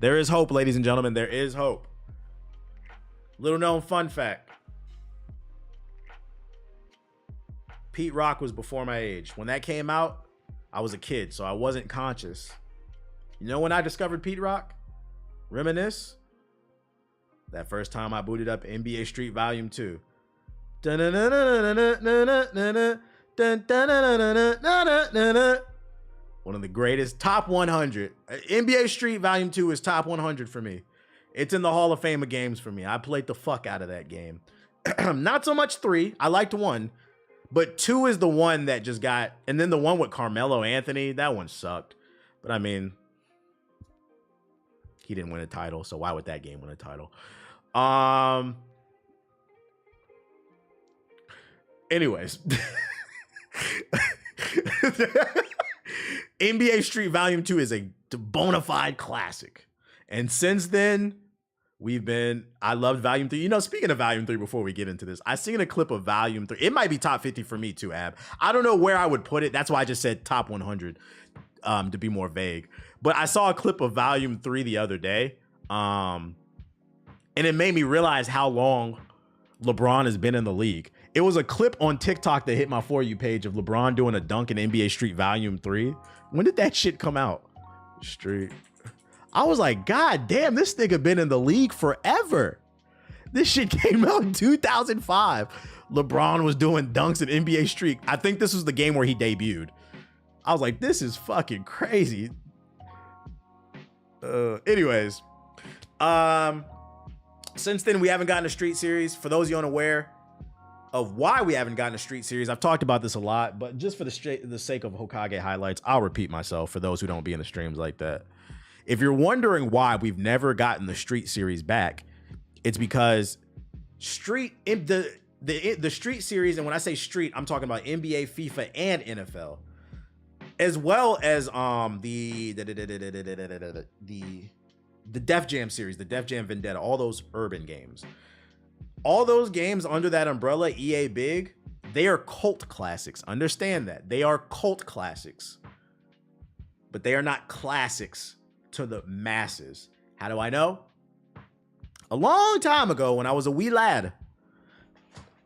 There is hope, ladies and gentlemen. There is hope. Little known fun fact. Pete Rock was before my age. When that came out, I was a kid, so I wasn't conscious. You know when I discovered Pete Rock? Reminisce? That first time I booted up NBA Street Volume 2. One of the greatest, top 100. NBA Street Volume 2 is top 100 for me. It's in the Hall of Fame of games for me. I played the fuck out of that game. Not so much 3. I liked 1. But 2 is the one that just got... And then the one with Carmelo Anthony, that one sucked. But I mean... He didn't win a title, so why would that game win a title? Anyways. NBA Street Volume 2 is a bona fide classic. And since then, I loved Volume 3. You know, speaking of Volume 3, before we get into this, I seen a clip of Volume 3. It might be top 50 for me too, Ab. I don't know where I would put it. That's why I just said top 100 to be more vague. But I saw a clip of Volume 3 the other day. And it made me realize how long LeBron has been in the league. It was a clip on TikTok that hit my For You page of LeBron doing a dunk in NBA Street Volume 3. When did that shit come out? Street. I was like, God damn, this nigga been in the league forever. This shit came out in 2005. LeBron was doing dunks in NBA Street. I think this was the game where he debuted. I was like, this is fucking crazy. Anyways. Since then, we haven't gotten a Street series. For those of you unaware of why we haven't gotten a Street series, I've talked about this a lot, but just for the sake of Hokage highlights, I'll repeat myself for those who don't be in the streams like that. If you're wondering why we've never gotten the Street series back, it's because the Street series, and when I say Street, I'm talking about NBA, FIFA, and NFL, as well as the Def Jam series, the Def Jam Vendetta, all those urban games. All those games under that umbrella, EA Big, they are cult classics. Understand that. They are cult classics. But they are not classics to the masses. How do I know? A long time ago, when I was a wee lad,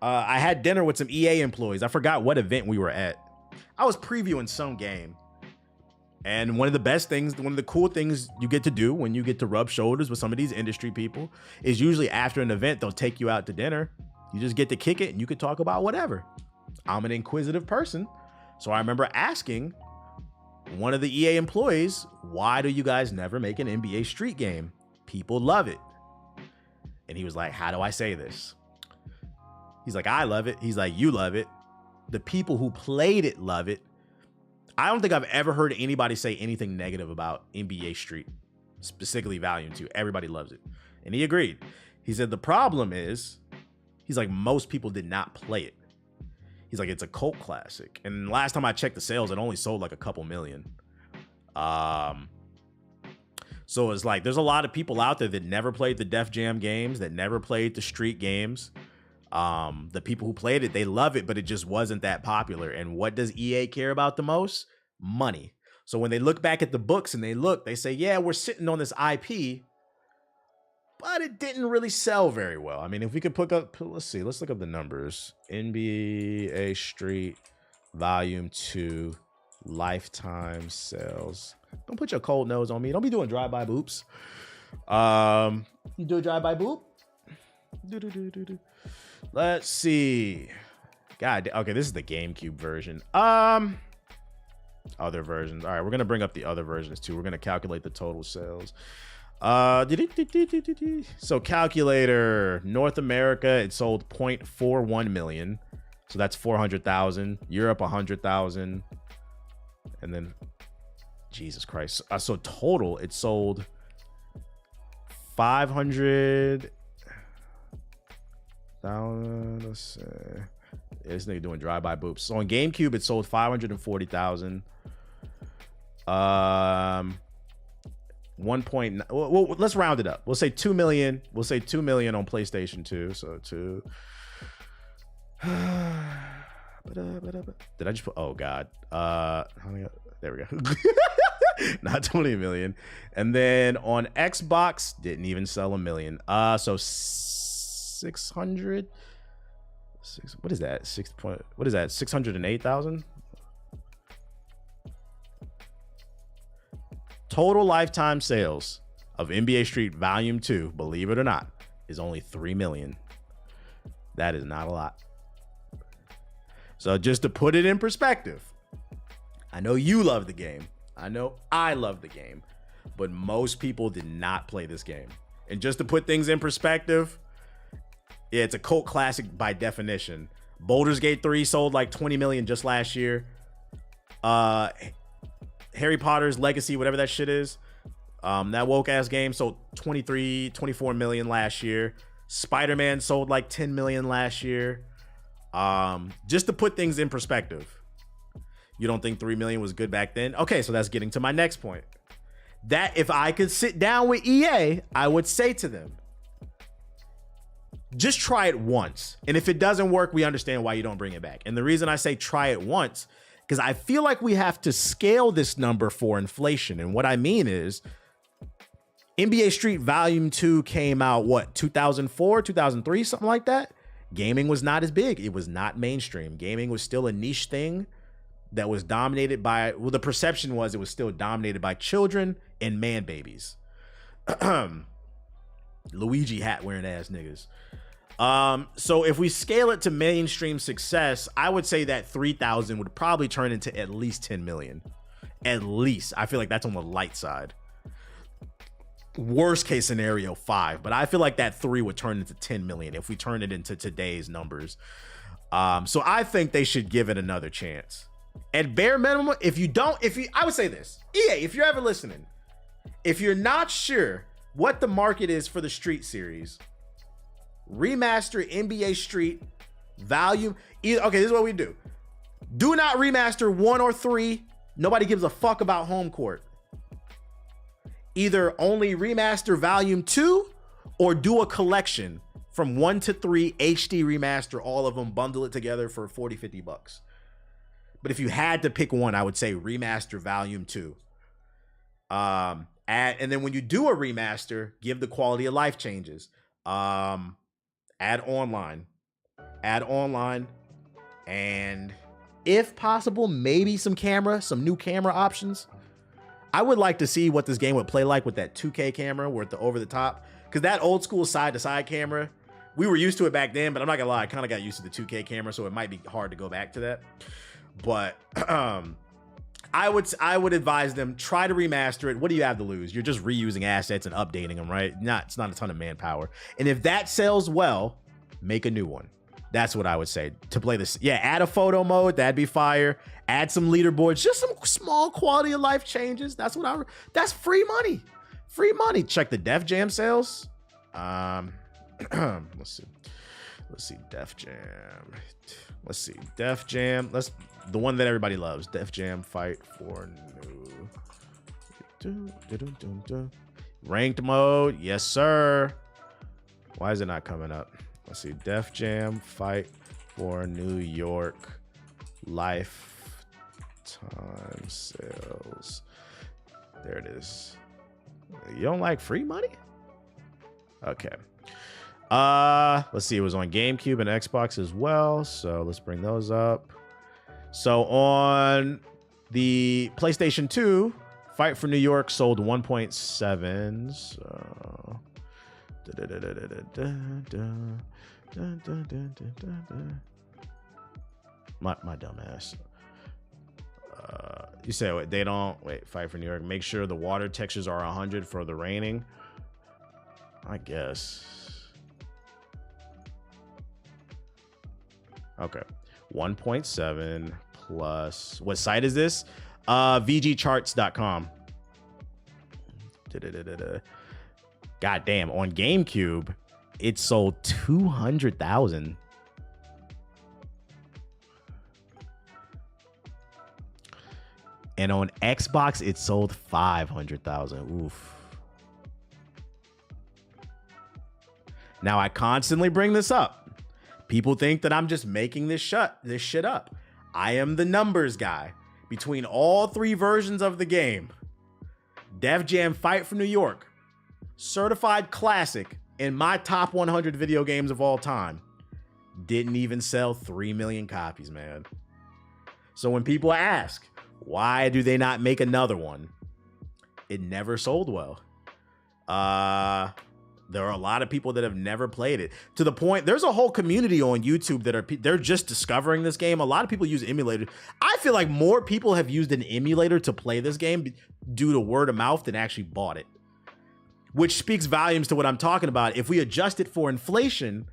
I had dinner with some EA employees. I forgot what event we were at. I was previewing some game. And one of the cool things you get to do when you get to rub shoulders with some of these industry people is usually after an event, they'll take you out to dinner. You just get to kick it and you could talk about whatever. I'm an inquisitive person. So I remember asking one of the EA employees, why do you guys never make an NBA Street game? People love it. And he was like, how do I say this? He's like, I love it. He's like, you love it. The people who played it love it. I don't think I've ever heard anybody say anything negative about NBA Street, specifically Volume 2. Everybody loves it. And he agreed. He said the problem is, he's like, most people did not play it. He's like, it's a cult classic. And last time I checked the sales, it only sold like a couple million. So it's like, there's a lot of people out there that never played the Def Jam games, that never played the Street games. The people who played it, they love it, but it just wasn't that popular. And what does EA care about the most? Money. So when they look back at the books and they say, yeah, we're sitting on this IP, but it didn't really sell very well. I mean, if we could let's look up the numbers. NBA Street Volume 2 lifetime sales. Don't put your cold nose on me. Don't be doing drive-by boops. You do a drive-by boop? Let's see. God, okay, this is the GameCube version. Other versions. All right, we're gonna bring up the other versions too. We're gonna calculate the total sales. So calculator, North America, it sold 0.41 million. So that's 400,000. Europe, 100,000. And then, Jesus Christ. So total, it sold 500,000. Let's see. Yeah, this nigga doing drive-by boops. So on GameCube, it sold 540,000. 1 point. Well, let's round it up. We'll say 2 million. We'll say 2 million on PlayStation 2. So 2. Did I just put? Oh God. There we go. Not 20 million. And then on Xbox, didn't even sell a million. So 600. What is that? What is that? 608,000. Total lifetime sales of NBA Street Volume 2, believe it or not, is only 3 million. That is not a lot. So just to put it in perspective, I know you love the game. I know I love the game, but most people did not play this game. And just to put things in perspective, yeah, it's a cult classic by definition. Baldur's Gate 3 sold like 20 million just last year. Harry Potter's Legacy, whatever that shit is, that woke ass game sold 24 million last year. Spider-Man sold like 10 million last year. Just to put things in perspective. You don't think 3 million was good back then? Okay, so that's getting to my next point. That if I could sit down with EA, I would say to them, just try it once. And if it doesn't work, we understand why you don't bring it back. And the reason I say try it once, because I feel like we have to scale this number for inflation. And what I mean is, NBA Street Volume 2 came out, what, 2004, 2003, something like that? Gaming was not as big. It was not mainstream. Gaming was still a niche thing that was dominated by, well, the perception was it was still dominated by children and man babies. Luigi hat wearing ass niggas. So if we scale it to mainstream success, I would say that 3,000 would probably turn into at least 10 million. At least. I feel like that's on the light side. Worst case scenario, 5. But I feel like that 3 would turn into 10 million if we turn it into today's numbers. So I think they should give it another chance. At bare minimum, I would say this. EA, if you're ever listening, if you're not sure what the market is for the Street series, remaster NBA Street Volume. Okay, this is what we do. Do not remaster 1 or 3. Nobody gives a fuck about home court. Either only remaster Volume 2 or do a collection from 1 to 3 HD remaster, all of them, bundle it together for 40, 50 bucks. But if you had to pick one, I would say remaster Volume 2. And then when you do a remaster, give the quality of life changes. Add online, and if possible, maybe some new camera options. I would like to see what this game would play like with that 2K camera, with the over the top, because that old school side to side camera, we were used to it back then, but I'm not gonna lie, I kind of got used to the 2K camera, so it might be hard to go back to that. But I would advise them, try to remaster it. What do you have to lose? You're just reusing assets and updating them, right? It's not a ton of manpower. And if that sells well, make a new one. That's what I would say to play this. Yeah, add a photo mode. That'd be fire. Add some leaderboards. Just some small quality of life changes. That's free money. Free money. Check the Def Jam sales. Let's see. Def Jam. The one that everybody loves. Def Jam Fight for New. Ranked mode. Yes, sir. Why is it not coming up? Let's see. Def Jam Fight for New York lifetime sales. There it is. You don't like free money? Okay. Let's see. It was on GameCube and Xbox as well. So let's bring those up. So on the PlayStation 2, Fight for New York sold 1.7. So my dumb ass. You say Fight for New York. Make sure the water textures are 100 for the raining. I guess. Okay. 1.7 plus, what site is this? VGcharts.com. God damn, on GameCube, it sold 200,000. And on Xbox, it sold 500,000. Oof. Now, I constantly bring this up. People think that I'm just making this shit up. I am the numbers guy. Between all 3 versions of the game, Def Jam Fight for New York, certified classic in my top 100 video games of all time, didn't even sell 3 million copies, man. So when people ask, why do they not make another one? It never sold well. There are a lot of people that have never played it, to the point there's a whole community on YouTube that they're just discovering this game. A lot of people use emulators. I feel like more people have used an emulator to play this game due to word of mouth than actually bought it, which speaks volumes to what I'm talking about. If we adjust it for inflation,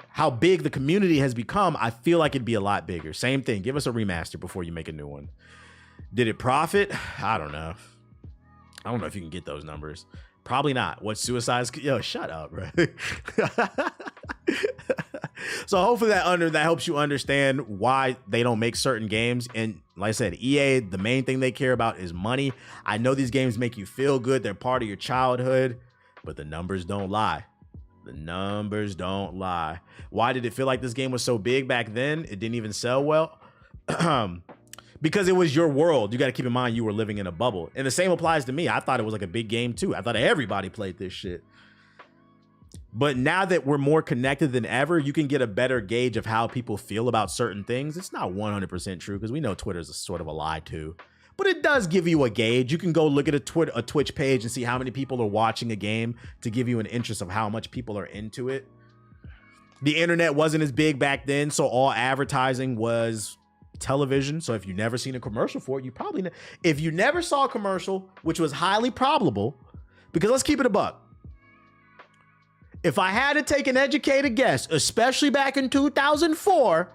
how big the community has become, I feel like it'd be a lot bigger. Same thing. Give us a remaster before you make a new one. Did it profit? I don't know. I don't know if you can get those numbers. Probably not. What Suicide's? Yo, shut up, bro. So hopefully that helps you understand why they don't make certain games. And like I said, EA, the main thing they care about is money. I know these games make you feel good. They're part of your childhood, but the numbers don't lie. The numbers don't lie. Why did it feel like this game was so big back then? It didn't even sell well. Because it was your world. You got to keep in mind you were living in a bubble. And the same applies to me. I thought it was like a big game too. I thought everybody played this shit. But now that we're more connected than ever, you can get a better gauge of how people feel about certain things. It's not 100% true because we know Twitter's a sort of a lie too. But it does give you a gauge. You can go look at a Twitch page and see how many people are watching a game to give you an interest of how much people are into it. The internet wasn't as big back then, so all advertising was television. So if you never seen a commercial for it, you probably if you never saw a commercial, which was highly probable, because let's keep it a buck. If I had to take an educated guess, especially back in 2004,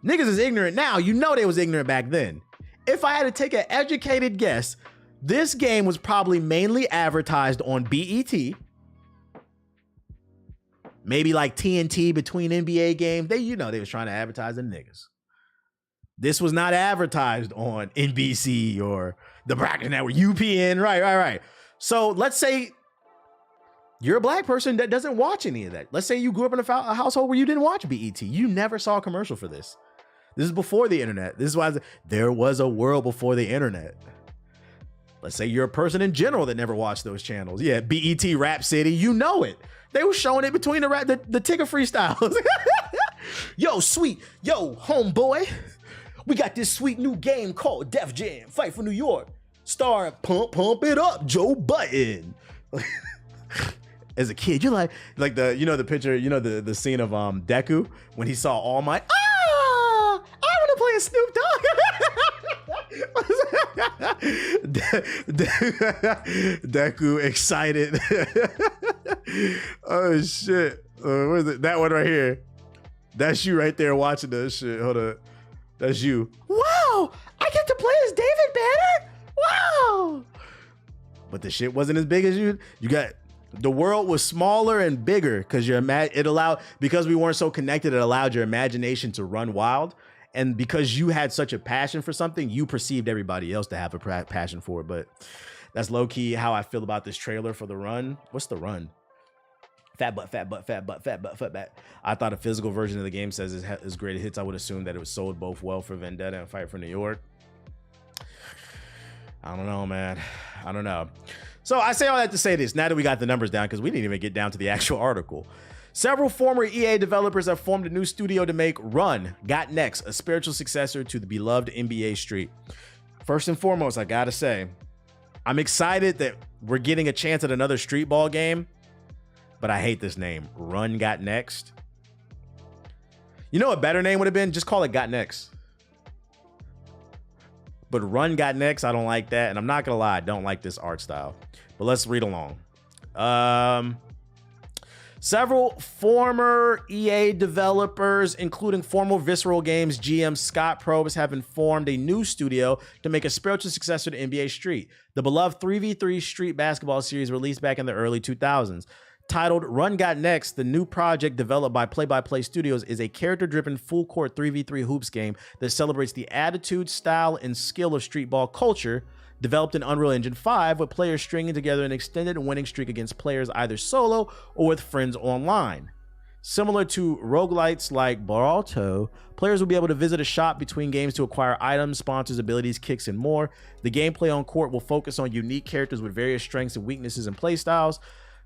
niggas is ignorant now. You know they was ignorant back then. If I had to take an educated guess, this game was probably mainly advertised on BET. Maybe like TNT between NBA games. They was trying to advertise the niggas. This was not advertised on NBC or the Bracket Network, UPN. Right. So let's say you're a black person that doesn't watch any of that. Let's say you grew up in a household where you didn't watch BET. You never saw a commercial for this. This is before the internet. This is why there was a world before the internet. Let's say you're a person in general that never watched those channels. Yeah, BET, Rap City, you know it. They were showing it between the ticker freestyles. Yo, sweet. Yo, homeboy. We got this sweet new game called Def Jam Fight for New York. Starring Pump It Up, Joe Button. As a kid, you're like the picture, the scene of Deku when he saw All Might. I want to play a Snoop Dogg. Deku excited. Oh shit. What is it? That one right here. That's you right there watching this shit. Hold up. That's you. Wow, I get to play as David Banner? Wow. But the shit wasn't as big as you got. The world was smaller and bigger because because we weren't so connected, it allowed your imagination to run wild. And because you had such a passion for something, you perceived everybody else to have a passion for it. But that's low key how I feel about this trailer for The Run. What's The Run? Fat butt. I thought a physical version of the game says it's great hits. I would assume that it was sold both well for Vendetta and Fight for New York. I don't know, man. I don't know. So I say all that to say this, now that we got the numbers down, because we didn't even get down to the actual article. Several former EA developers have formed a new studio to make Run Got Next, a spiritual successor to the beloved NBA Street. First and foremost, I gotta say, I'm excited that we're getting a chance at another street ball game, but I hate this name, Run Got Next. You know what a better name would have been? Just call it Got Next. But Run Got Next, I don't like that. And I'm not gonna lie, I don't like this art style. But let's read along. Several former EA developers, including former Visceral Games GM Scott Probst, have informed a new studio to make a spiritual successor to NBA Street, the beloved 3v3 street basketball series released back in the early 2000s. Titled Run Got Next, the new project developed by Play-by-Play Studios is a character-driven full-court 3v3 hoops game that celebrates the attitude, style, and skill of street ball culture, developed in Unreal Engine 5, with players stringing together an extended winning streak against players either solo or with friends online. Similar to roguelites like Baralto, players will be able to visit a shop between games to acquire items, sponsors, abilities, kicks, and more. The gameplay on court will focus on unique characters with various strengths and weaknesses and playstyles.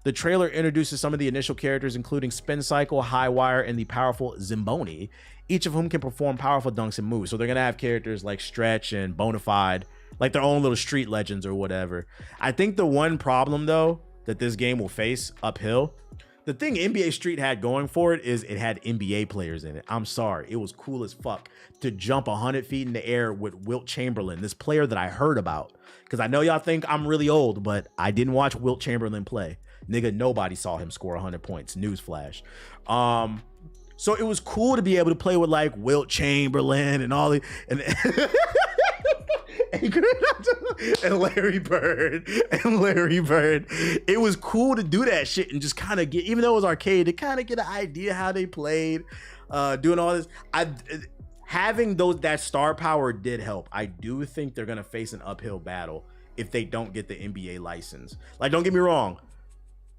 The trailer introduces some of the initial characters, including Spin Cycle, High Wire, and the powerful Zimboni, each of whom can perform powerful dunks and moves. So they're going to have characters like Stretch and Bonafide, like their own little street legends or whatever. I think the one problem, though, that this game will face uphill, the thing NBA Street had going for it is it had NBA players in it. I'm sorry. It was cool as fuck to jump 100 feet in the air with Wilt Chamberlain, this player that I heard about. Because I know y'all think I'm really old, but I didn't watch Wilt Chamberlain play. Nigga, nobody saw him score 100 points. Newsflash. So it was cool to be able to play with like Wilt Chamberlain and all the... and Larry Bird. It was cool to do that shit and just kind of get, even though it was arcade, to kind of get an idea how they played, doing all this. Having that star power did help. I do think they're gonna face an uphill battle if they don't get the NBA license. Like, don't get me wrong,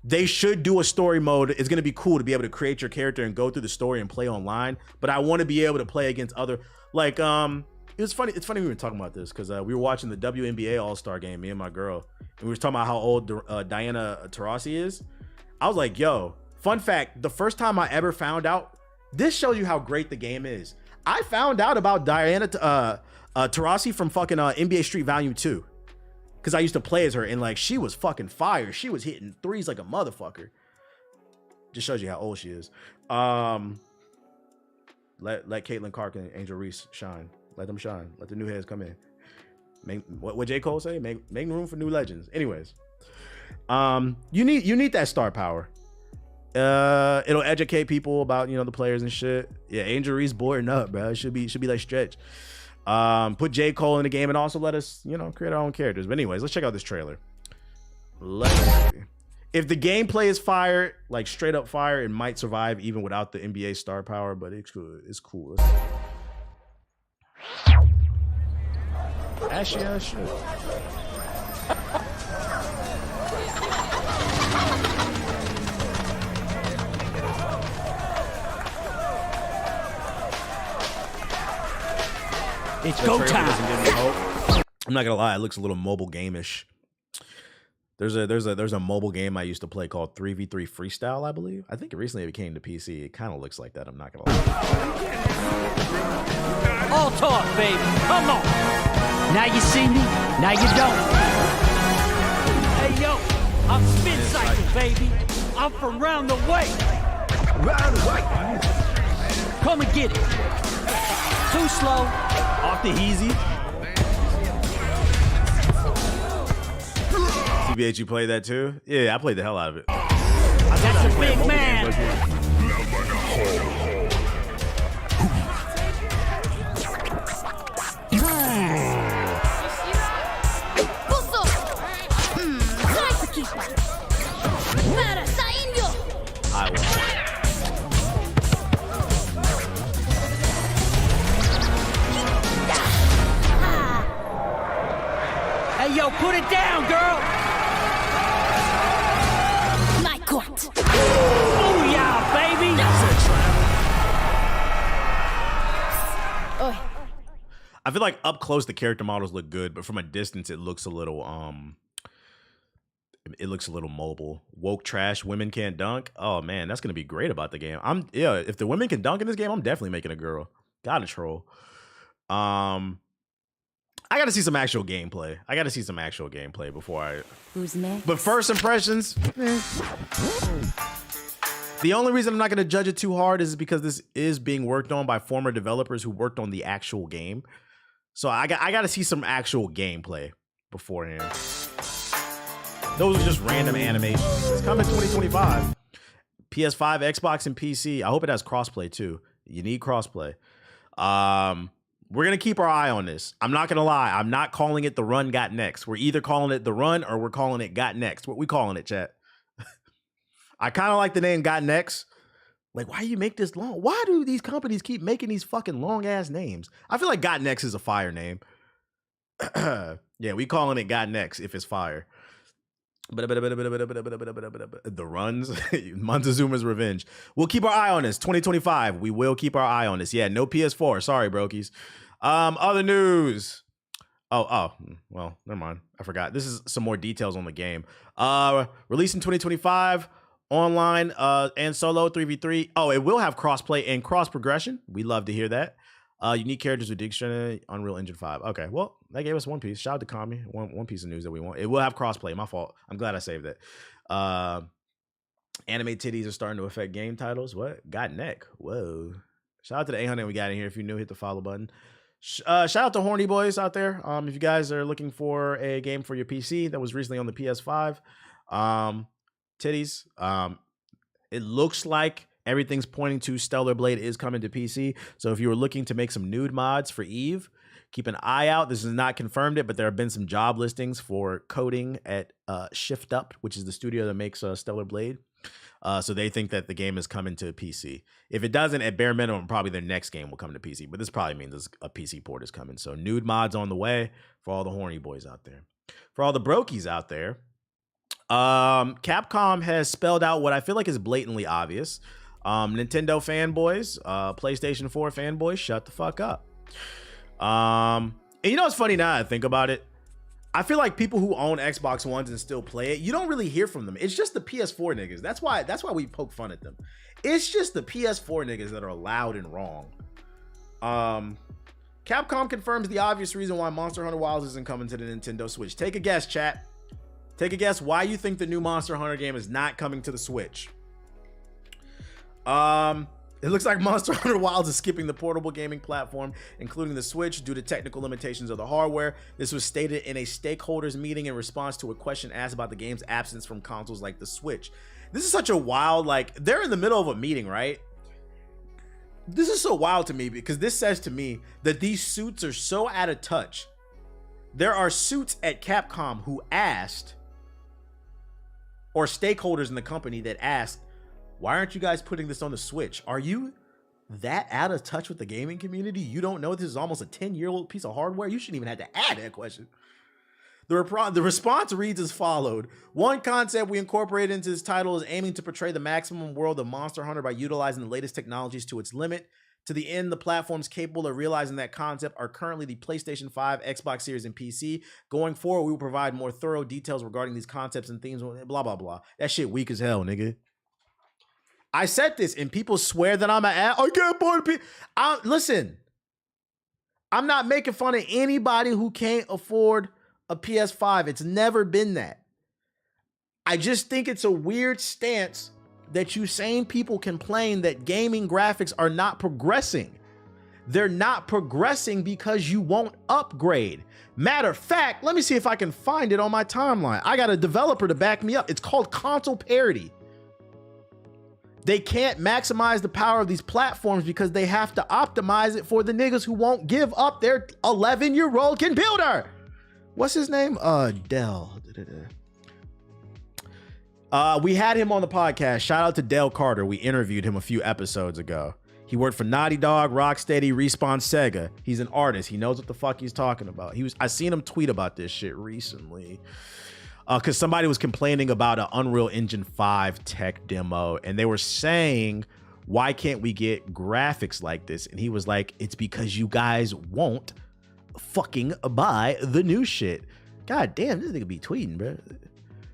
they should do a story mode. It's gonna be cool to be able to create your character and go through the story and play online. But I want to be able to play against other, like, it's funny we were talking about this because we were watching the WNBA All-Star game, me and my girl, and we were talking about how old Diana Taurasi is. I was like, yo, fun fact, the first time I ever found out, this shows you how great the game is. I found out about Diana Taurasi from fucking NBA Street Volume 2 because I used to play as her, and like, she was fucking fire. She was hitting threes like a motherfucker. Just shows you how old she is. Let Caitlin Clark and Angel Reese shine. Let them shine. Let the new heads come in. What J. Cole say? Make room for new legends. Anyways, you need that star power. It'll educate people about, you know, the players and shit. Yeah, Angel Reese boarding up, bro. It should be like Stretch. Put J. Cole in the game and also let us, you know, create our own characters. But anyways, let's check out this trailer. Let's see. If the gameplay is fire, like straight up fire, it might survive even without the NBA star power. But it's cool. It's cool. Ashy ass shit. It's go time. I'm not gonna lie, it looks a little mobile game-ish. There's a mobile game I used to play called 3v3 Freestyle, I believe. I think it recently became to PC. It kind of looks like that. I'm not gonna lie. All talk, baby. Come on. Now you see me. Now you don't. Hey yo, I'm Spin Cycle, baby. I'm from round the way. Round the way. Come and get it. Too slow. Off the easy. TBH, you played that too? Yeah, I played the hell out of it. That's a big man. I won. Hey yo, put it down, girl. My court. Oh yeah, baby. I feel like up close the character models look good, but from a distance it looks a little mobile. Woke trash, women can't dunk. Oh man, that's gonna be great about the game. If the women can dunk in this game, I'm definitely making a girl. Gotta troll. I gotta see some actual gameplay. Before I. Who's next? But first impressions. The only reason I'm not gonna judge it too hard is because this is being worked on by former developers who worked on the actual game. So I gotta see some actual gameplay beforehand. Those are just random animations. It's coming 2025. PS5, Xbox, and PC. I hope it has crossplay too. You need crossplay. We're going to keep our eye on this. I'm not going to lie. I'm not calling it The Run Got Next. We're either calling it The Run or we're calling it Got Next. What we calling it, chat? I kind of like the name Got Next. Like, why do you make this long? Why do these companies keep making these fucking long ass names? I feel like Got Next is a fire name. Yeah, we calling it Got Next if it's fire. The runs, Montezuma's revenge. We'll keep our eye on this. 2025. We will keep our eye on this. Yeah, no PS4. Sorry, brokies. Other news. Oh, well, never mind. I forgot. This is some more details on the game. Released in 2025, online and solo 3v3. Oh, it will have crossplay and cross progression. We love to hear that. Unique characters with dictionary, Unreal Engine 5. Okay, well, that gave us One Piece. Shout out to Kami. One piece of news that we want. It will have crossplay. My fault. I'm glad I saved it. Anime titties are starting to affect game titles. What? Got neck. Whoa. Shout out to the 800 we got in here. If you're new, hit the follow button. Shout out to horny boys out there. If you guys are looking for a game for your PC that was recently on the PS5, titties. It looks like everything's pointing to Stellar Blade is coming to PC. So if you were looking to make some nude mods for Eve, keep an eye out. This is not confirmed yet, but there have been some job listings for coding at Shift Up, which is the studio that makes Stellar Blade. So they think that the game is coming to PC. If it doesn't, at bare minimum, probably their next game will come to PC. But this probably means a PC port is coming. So nude mods on the way for all the horny boys out there. For all the brokies out there, Capcom has spelled out what I feel like is blatantly obvious. Nintendo fanboys, PlayStation 4 fanboys, shut the fuck up. And you know what's funny now that I think about it? I feel like people who own Xbox Ones and still play it, you don't really hear from them. It's just the PS4 niggas. That's why we poke fun at them. It's just the PS4 niggas that are loud and wrong. Capcom confirms the obvious reason why Monster Hunter Wilds isn't coming to the Nintendo Switch. Take a guess, chat. Take a guess why you think the new Monster Hunter game is not coming to the Switch. It looks like Monster Hunter Wilds is skipping the portable gaming platform, including the Switch, due to technical limitations of the hardware. This was stated in a stakeholders meeting in response to a question asked about the game's absence from consoles like the Switch. This is such a wild, like, they're in the middle of a meeting, right? This is so wild to me because this says to me that these suits are so out of touch. There are suits at Capcom who asked, or stakeholders in the company that asked, why aren't you guys putting this on the Switch? Are you that out of touch with the gaming community? You don't know this is almost a 10-year-old piece of hardware? You shouldn't even have to add that question. The response reads as followed. One concept we incorporated into this title is aiming to portray the maximum world of Monster Hunter by utilizing the latest technologies to its limit. To the end, the platforms capable of realizing that concept are currently the PlayStation 5, Xbox Series, and PC. Going forward, we will provide more thorough details regarding these concepts and themes, blah, blah, blah. That shit weak as hell, nigga. I said this, and people swear that I'm an ass. I can't buy the listen, I'm not making fun of anybody who can't afford a PS5. It's never been that. I just think it's a weird stance that you sane people complain that gaming graphics are not progressing. They're not progressing because you won't upgrade. Matter of fact, let me see if I can find it on my timeline. I got a developer to back me up. It's called console parity. They can't maximize the power of these platforms because they have to optimize it for the niggas who won't give up their 11-year-old computer. What's his name? Dell. We had him on the podcast. Shout out to Dale Carter. We interviewed him a few episodes ago. He worked for Naughty Dog, Rocksteady, Respawn, Sega. He's an artist. He knows what the fuck he's talking about. I seen him tweet about this shit recently. Because somebody was complaining about an Unreal Engine 5 tech demo, and they were saying, why can't we get graphics like this? And he was like, it's because you guys won't fucking buy the new shit. God damn, this nigga be tweeting, bro.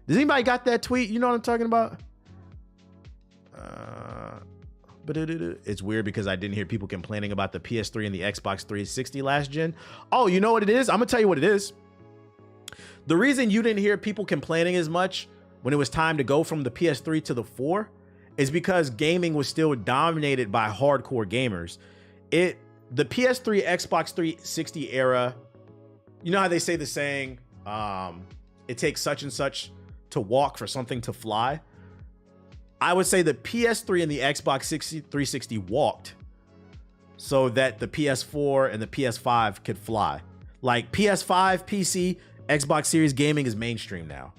Does anybody got that tweet? You know what I'm talking about? But it's weird because I didn't hear people complaining about the PS3 and the Xbox 360 last gen. Oh, you know what it is? I'm gonna tell you what it is. The reason you didn't hear people complaining as much when it was time to go from the PS3 to the 4 is because gaming was still dominated by hardcore gamers. The PS3, Xbox 360 era, you know how they say the saying, it takes such and such to walk for something to fly? I would say the PS3 and the Xbox 360 walked so that the PS4 and the PS5 could fly. Like PS5, PC, Xbox Series gaming is mainstream now.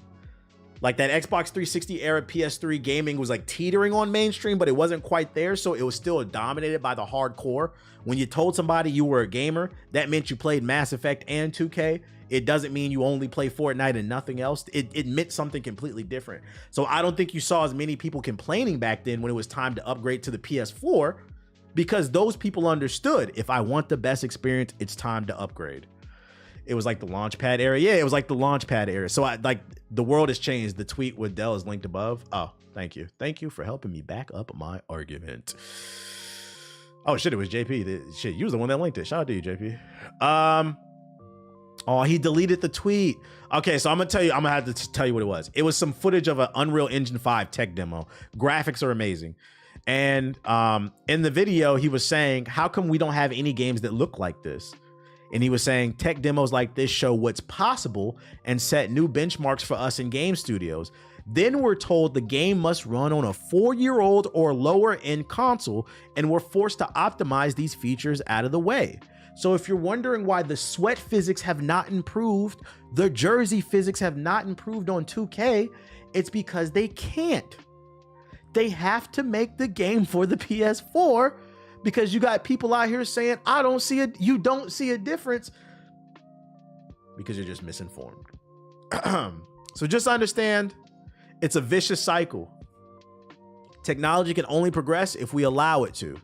Like that Xbox 360 era PS3 gaming was like teetering on mainstream, but it wasn't quite there. So it was still dominated by the hardcore. When you told somebody you were a gamer, that meant you played Mass Effect and 2K. It doesn't mean you only play Fortnite and nothing else. It meant something completely different. So I don't think you saw as many people complaining back then when it was time to upgrade to the PS4, because those people understood, if I want the best experience, it's time to upgrade. It was like the Launchpad era. Yeah, it was like the Launchpad era. So the world has changed. The tweet with Dell is linked above. Oh, thank you. Thank you for helping me back up my argument. Oh shit, it was JP. Shit, you was the one that linked it. Shout out to you, JP. Oh, he deleted the tweet. Okay, so I'm gonna have to tell you what it was. It was some footage of an Unreal Engine 5 tech demo. Graphics are amazing. And in the video, he was saying, how come we don't have any games that look like this? And he was saying tech demos like this show what's possible and set new benchmarks for us in game studios. Then we're told the game must run on a 4-year-old or lower end console, and we're forced to optimize these features out of the way. So if you're wondering why the sweat physics have not improved, the jersey physics have not improved on 2K, it's because they can't. They have to make the game for the PS4, because you got people out here saying, I don't see it. You don't see a difference, because you're just misinformed. So just understand, it's a vicious cycle. Technology can only progress if we allow it to.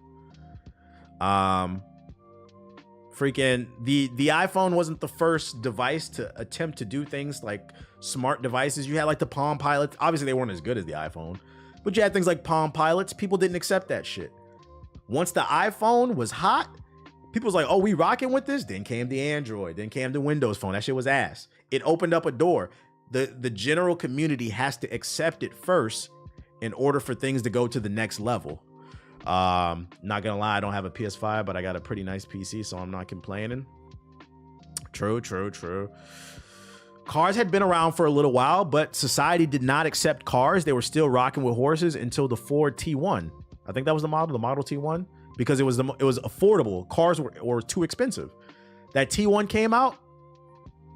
Freaking the iPhone wasn't the first device to attempt to do things like smart devices. You had like the Palm Pilots. Obviously they weren't as good as the iPhone, but you had things like Palm Pilots. People didn't accept that shit. Once the iPhone was hot, people was like, oh, we rocking with this. Then came the Android, then came the Windows Phone. That shit was ass. It opened up a door. The general community has to accept it first in order for things to go to the next level. Not gonna lie, I don't have a PS5, but I got a pretty nice PC, so I'm not complaining. True. Cars had been around for a little while, but society did not accept cars. They were still rocking with horses until the Ford T1. I think that was the Model T1, because it was affordable. Cars were too expensive. That T1 came out,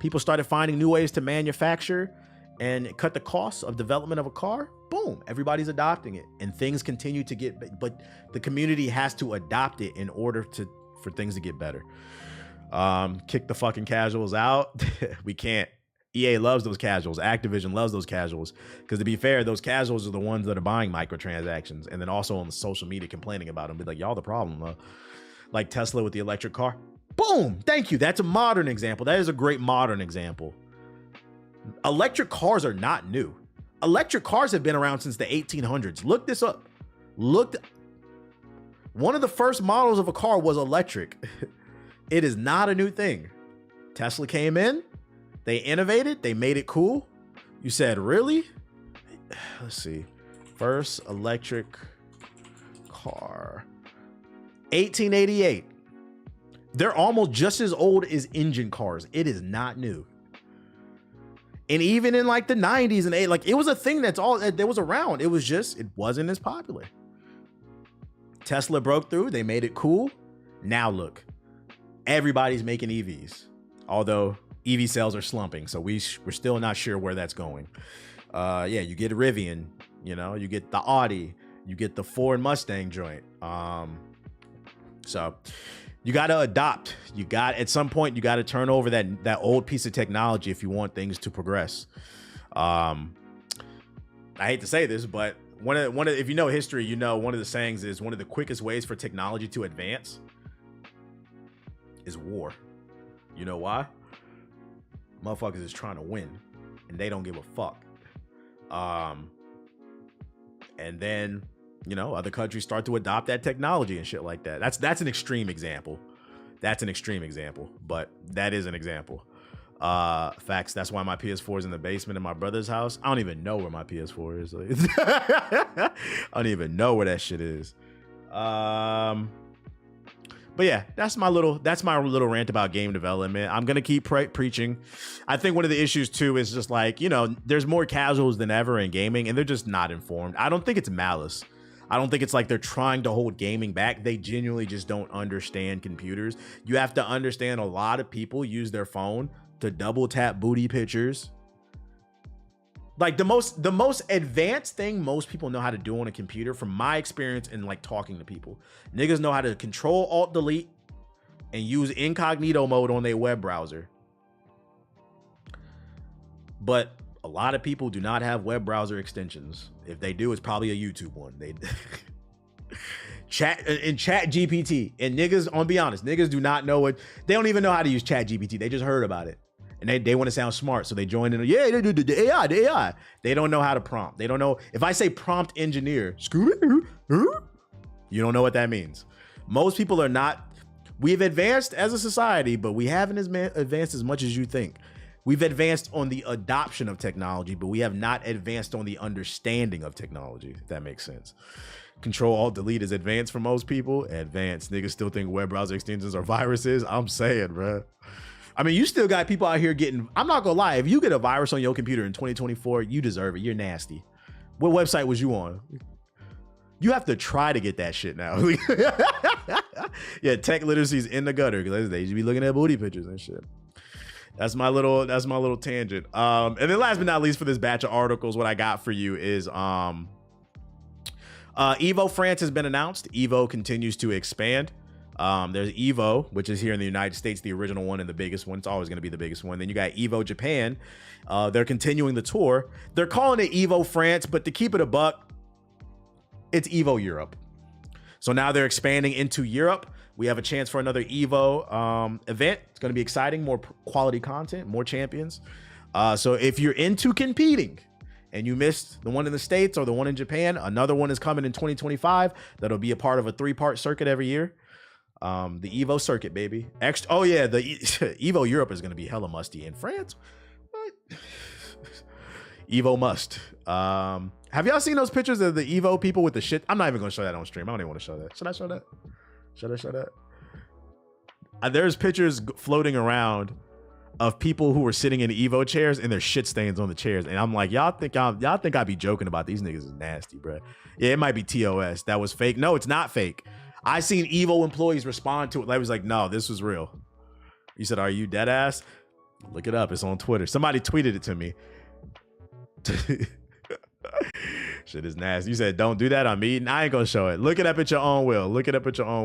people started finding new ways to manufacture and cut the costs of development of a car. Boom, everybody's adopting it, and things continue to get, but the community has to adopt it in order for things to get better. Kick the fucking casuals out. We can't. EA loves those casuals. Activision loves those casuals, because to be fair, those casuals are the ones that are buying microtransactions and then also on the social media complaining about them. Be like, y'all the problem. Like Tesla with the electric car. Boom, thank you. That's a modern example. That is a great modern example. Electric cars are not new. Electric cars have been around since the 1800s. Look this up. One of the first models of a car was electric. It is not a new thing. Tesla came in, they innovated, they made it cool. You said, really? Let's see. First electric car. 1888. They're almost just as old as engine cars. It is not new. And even in like the 90s and it was a thing that was around. It wasn't as popular. Tesla broke through. They made it cool. Now look, everybody's making EVs, although EV sales are slumping. So we're still not sure where that's going. Yeah, you get Rivian, you get the Audi, you get the Ford Mustang joint. So you got to adopt. At some point, you got to turn over that old piece of technology if you want things to progress. I hate to say this, but if you know history, one of the sayings is one of the quickest ways for technology to advance is war. You know why? Motherfuckers is trying to win, and they don't give a fuck. And then other countries start to adopt that technology and shit like that. That's an extreme example. But that is an example. Facts. That's why my PS4 is in the basement in my brother's house. I don't even know where my PS4 is. I don't even know where that shit is. But yeah, that's my little rant about game development. I'm gonna keep preaching. I think one of the issues too is just like, there's more casuals than ever in gaming, and they're just not informed. I don't think it's malice. I don't think it's like they're trying to hold gaming back. They genuinely just don't understand computers. You have to understand, a lot of people use their phone to double tap booty pictures. Like the most advanced thing most people know how to do on a computer, from my experience in like talking to people, niggas know how to Control Alt Delete and use incognito mode on their web browser. But a lot of people do not have web browser extensions. If they do, it's probably a YouTube one. They chat GPT, and niggas, on be honest, niggas do not know what, they don't even know how to use chat GPT. They just heard about it. And they want to sound smart, so they join in. Yeah, they do the AI. They don't know how to prompt. They don't know. If I say prompt engineer, you don't know what that means. Most people are not. We've advanced as a society, but we haven't advanced as much as you think. We've advanced on the adoption of technology, but we have not advanced on the understanding of technology, if that makes sense. Control-Alt-Delete is advanced for most people. Advanced. Niggas still think web browser extensions are viruses. I'm saying, bro. I mean, you still got people out here getting, I'm not gonna lie, if you get a virus on your computer in 2024, you deserve it. You're nasty. What website was you on? You have to try to get that shit now. Yeah, tech literacy's in the gutter because they should be looking at booty pictures and shit. That's my little tangent. And then last but not least for this batch of articles, what I got for you is Evo France has been announced. Evo continues to expand. There's Evo, which is here in the United States, the original one and the biggest one. It's always going to be the biggest one. Then you got Evo Japan. They're continuing the tour. They're calling it Evo France, but to keep it a buck, it's Evo Europe. So now they're expanding into Europe. We have a chance for another Evo event. It's going to be exciting, more quality content, more champions. So if you're into competing and you missed the one in the States or the one in Japan, another one is coming in 2025. That'll be a part of a 3-part circuit every year. The Evo circuit, baby. Oh yeah, the Evo Europe is going to be hella musty. In France, what? Evo must. Have y'all seen those pictures of the Evo people with the shit? I'm not even going to show that on stream. I don't even want to show that. Should I show that? Should I show that? There's pictures floating around of people who were sitting in Evo chairs and there's shit stains on the chairs, and I'm like, y'all think I be joking about these niggas is nasty, bro. Yeah, it might be TOS. That was fake. No, it's not fake. I seen Evo employees respond to it. They was like, no, this was real. You said, are you dead ass? Look it up. It's on Twitter. Somebody tweeted it to me. Shit is nasty. You said, don't do that. I'm eating. I ain't gonna show it. Look it up at your own will. Look it up at your own will.